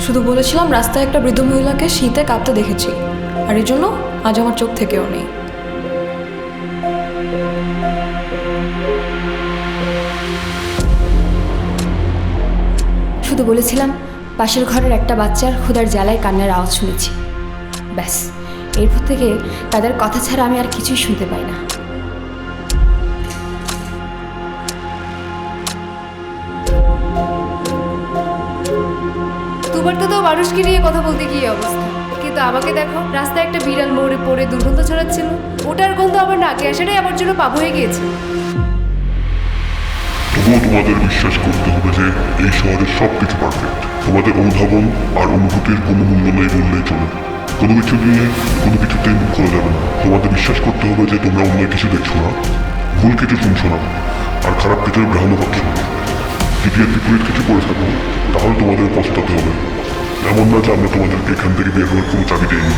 শুধু বলেছিলাম রাস্তায় একটা বৃদ্ধ মহিলাকে শীতে কাঁপতে দেখেছি, আর এই জন্য আজ আমার চোখ থেকেও নেই। শুধু বলেছিলাম পাশের ঘরের একটা বাচ্চার ক্ষুধার জ্বালায় কান্নার আওয়াজ শুনেছি, ব্যাস। এরপর থেকে তাদের কথা ছাড়া আমি আর কিছুই শুনতে পাই না। তোমার তো মানুষকে নিয়ে কথা বলতে গিয়ে অবস্থা, কিন্তু আমাকে দেখো, রাস্তায় একটা বিড়াল মরে পড়ে দুর্গন্ধ ছড়াচ্ছিল, ওটার গন্ধ আমার নাকে আসাটাই আমার জন্য পাপ হয়ে গিয়েছে। তবুও তোমাদের বিশ্বাস করতে হবে যে এই শহরের সবকিছু পারফেক্ট। তোমাদের অনুধাবন আর অনুভূতির কোনো মূল্য নেই বললেই চলে। কোনো কিছু নিয়ে কোনো কিছুতেই মুখ খোলা যাবে না। তোমাদের বিশ্বাস করতে হবে যে তোমরা অন্য কিছু দেখছো না, ভুল কিছু শুনছো না, আর খারাপ কিছুর গ্রহণ পাচ্ছ না। যদি এর বিপরীত কিছু করে থাকো তাহলে তোমাদের পস্তাতে হবে। এমন না যে আমরা তোমাদেরকে এখান থেকে বের হওয়ার কোনো চাবি দিইনি।